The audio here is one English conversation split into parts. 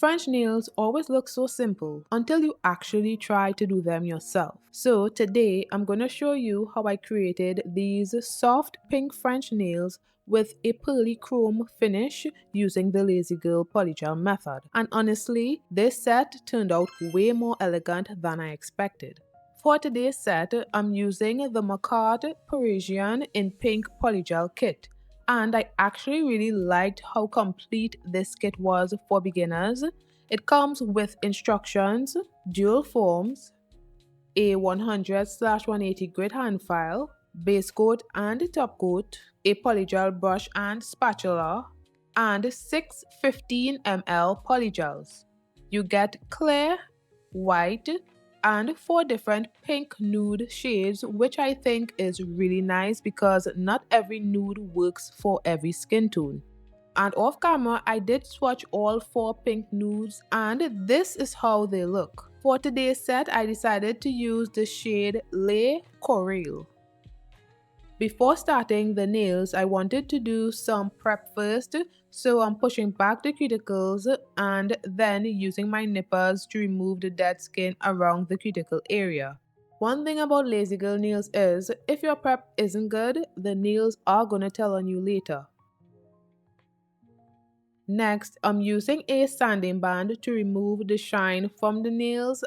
French nails always look so simple until you actually try to do them yourself. So today I'm going to show you how I created these soft pink French nails with a pearly chrome finish using the Lazy Girl Polygel Method. And honestly, this set turned out way more elegant than I expected. For today's set, I'm using the Makartt Parisian in Pink Polygel Kit. And I actually really liked how complete this kit was for beginners. It comes with instructions, dual forms, a 100/180 grit hand file, base coat and top coat, a polygel brush and spatula, and 6 15 ml polygels. You get clear, white, and 4 different pink nude shades, which I think is really nice because not every nude works for every skin tone. And off camera, I did swatch all 4 pink nudes and this is how they look. For today's set, I decided to use the shade Le Corail. Before starting the nails, I wanted to do some prep first, so I'm pushing back the cuticles and then using my nippers to remove the dead skin around the cuticle area. One thing about Lazy Girl nails is, if your prep isn't good, the nails are gonna tell on you later. Next, I'm using a sanding band to remove the shine from the nails,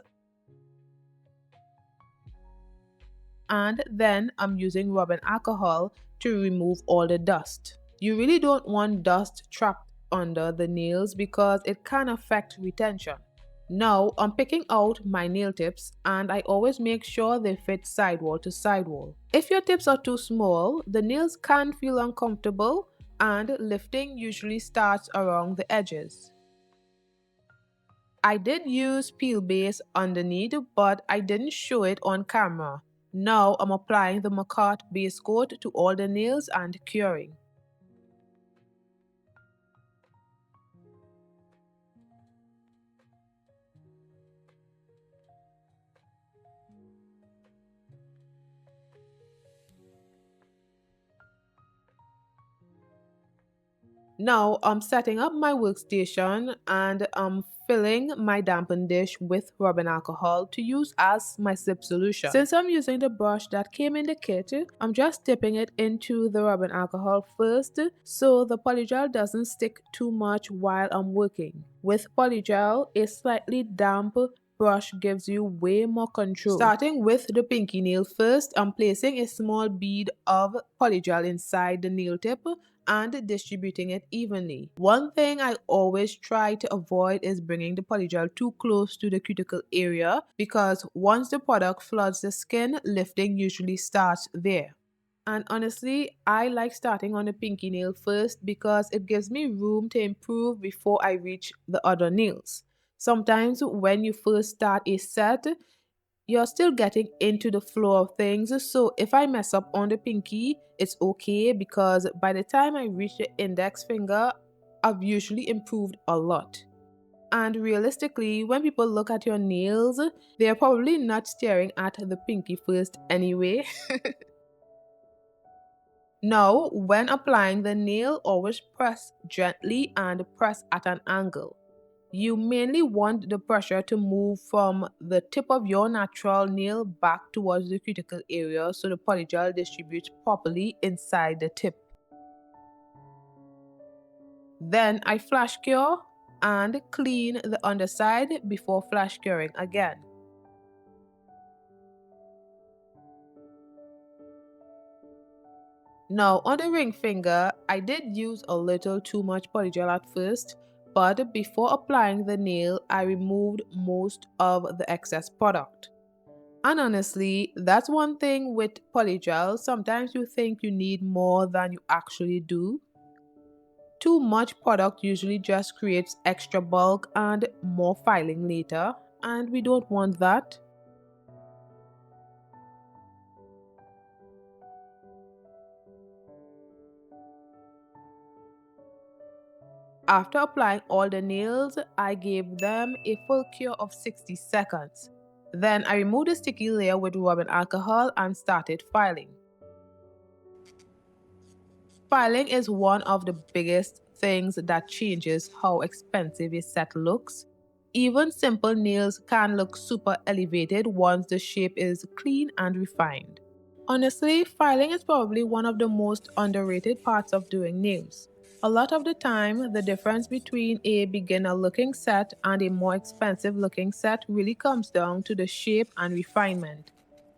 and then I'm using rubbing alcohol to remove all the dust. You really don't want dust trapped under the nails because it can affect retention. Now I'm picking out my nail tips and I always make sure they fit sidewall to sidewall. If your tips are too small, the nails can feel uncomfortable and lifting usually starts around the edges. I did use peel base underneath, but I didn't show it on camera. Now I'm applying the Makartt base coat to all the nails and curing. Now I'm setting up my workstation and I'm filling my dampen dish with rubbing alcohol to use as my sip solution. Since I'm using the brush that came in the kit, I'm just dipping it into the rubbing alcohol first so the polygel doesn't stick too much while I'm working. With polygel, a slightly damp brush gives you way more control. Starting with the pinky nail first, I'm placing a small bead of polygel inside the nail tip and distributing it evenly. One thing I always try to avoid is bringing the polygel too close to the cuticle area because once the product floods the skin, lifting usually starts there. And honestly, I like starting on the pinky nail first because it gives me room to improve before I reach the other nails. Sometimes when you first start a set, you're still getting into the flow of things, so if I mess up on the pinky, it's okay because by the time I reach the index finger, I've usually improved a lot. And realistically, when people look at your nails, they're probably not staring at the pinky first anyway. Now, when applying the nail, always press gently and press at an angle. You mainly want the pressure to move from the tip of your natural nail back towards the cuticle area so the polygel distributes properly inside the tip. Then I flash cure and clean the underside before flash curing again. Now on the ring finger, I did use a little too much polygel at first, but before applying the nail, I removed most of the excess product. And honestly, that's one thing with polygel, sometimes you think you need more than you actually do. Too much product usually just creates extra bulk and more filing later, and we don't want that. After applying all the nails, I gave them a full cure of 60 seconds. Then I removed the sticky layer with rubbing alcohol and started filing. Filing is one of the biggest things that changes how expensive a set looks. Even simple nails can look super elevated once the shape is clean and refined. Honestly, filing is probably one of the most underrated parts of doing nails. A lot of the time, the difference between a beginner looking set and a more expensive looking set really comes down to the shape and refinement.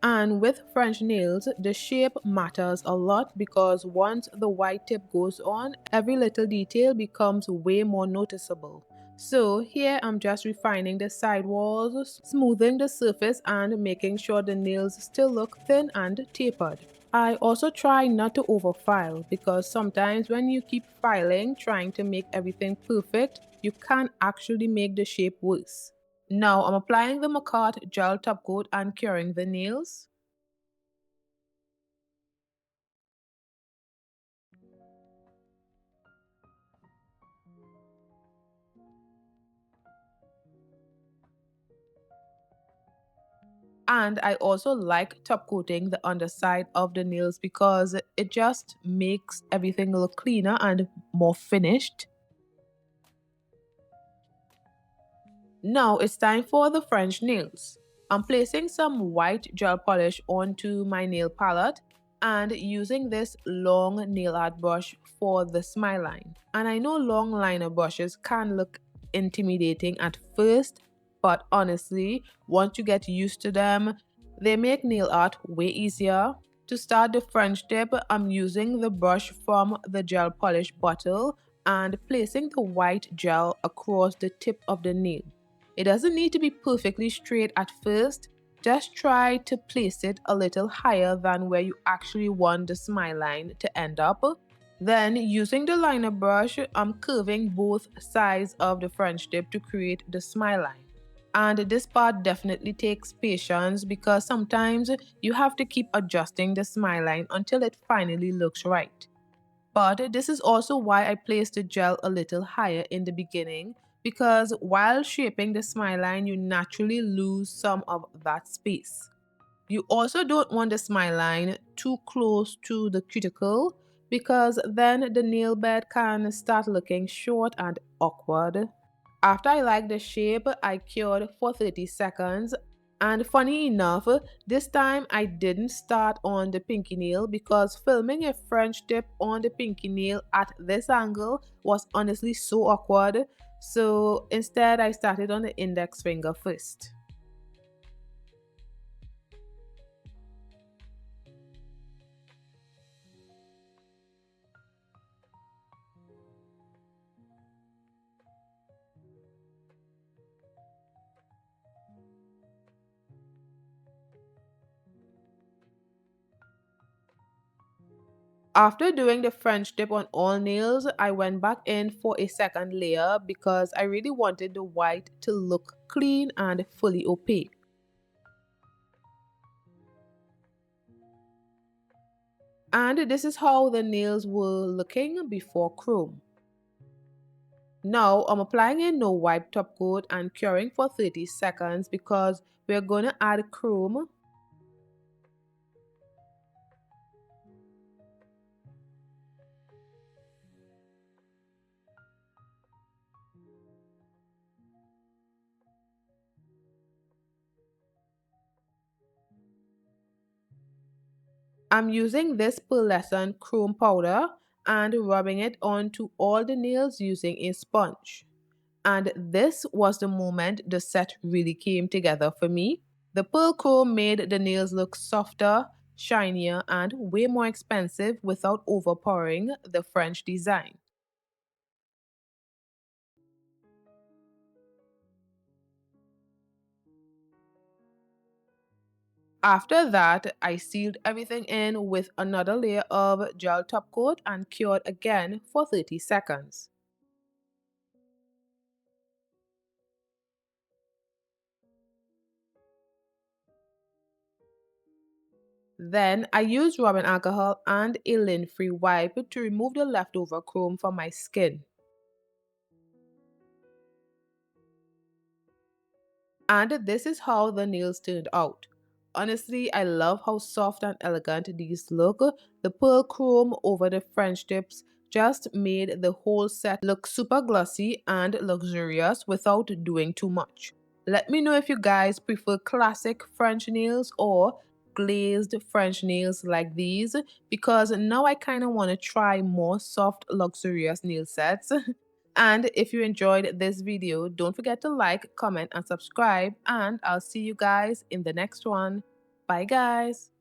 And with French nails, the shape matters a lot because once the white tip goes on, every little detail becomes way more noticeable. So here I'm just refining the side walls, smoothing the surface and making sure the nails still look thin and tapered. I also try not to overfile because sometimes when you keep filing trying to make everything perfect, you can actually make the shape worse. Now I'm applying the Makartt gel top coat and curing the nails. And I also like top coating the underside of the nails because it just makes everything look cleaner and more finished. Now it's time for the French nails. I'm placing some white gel polish onto my nail palette and using this long nail art brush for the smile line. And I know long liner brushes can look intimidating at first, but honestly, once you get used to them, they make nail art way easier. To start the French tip, I'm using the brush from the gel polish bottle and placing the white gel across the tip of the nail. It doesn't need to be perfectly straight at first, just try to place it a little higher than where you actually want the smile line to end up. Then, using the liner brush, I'm curving both sides of the French tip to create the smile line. And this part definitely takes patience because sometimes you have to keep adjusting the smile line until it finally looks right. But this is also why I placed the gel a little higher in the beginning because while shaping the smile line, you naturally lose some of that space. You also don't want the smile line too close to the cuticle because then the nail bed can start looking short and awkward. After I liked the shape, I cured for 30 seconds. And funny enough, this time I didn't start on the pinky nail because filming a French tip on the pinky nail at this angle was honestly so awkward. So instead, I started on the index finger first. After doing the French tip on all nails, I went back in for a second layer because I really wanted the white to look clean and fully opaque. And this is how the nails were looking before chrome. Now I'm applying a no wipe top coat and curing for 30 seconds because we're going to add chrome. I'm using this pearlescent chrome powder and rubbing it onto all the nails using a sponge. And this was the moment the set really came together for me. The pearl chrome made the nails look softer, shinier, and way more expensive without overpowering the French design. After that, I sealed everything in with another layer of gel top coat and cured again for 30 seconds. Then I used rubbing alcohol and a lint-free wipe to remove the leftover chrome from my skin. And this is how the nails turned out. Honestly, I love how soft and elegant these look. The pearl chrome over the French tips just made the whole set look super glossy and luxurious without doing too much. Let me know if you guys prefer classic French nails or glazed French nails like these, because now I kind of want to try more soft luxurious nail sets. And if you enjoyed this video, don't forget to like, comment, and subscribe, and I'll see you guys in the next one. Bye guys!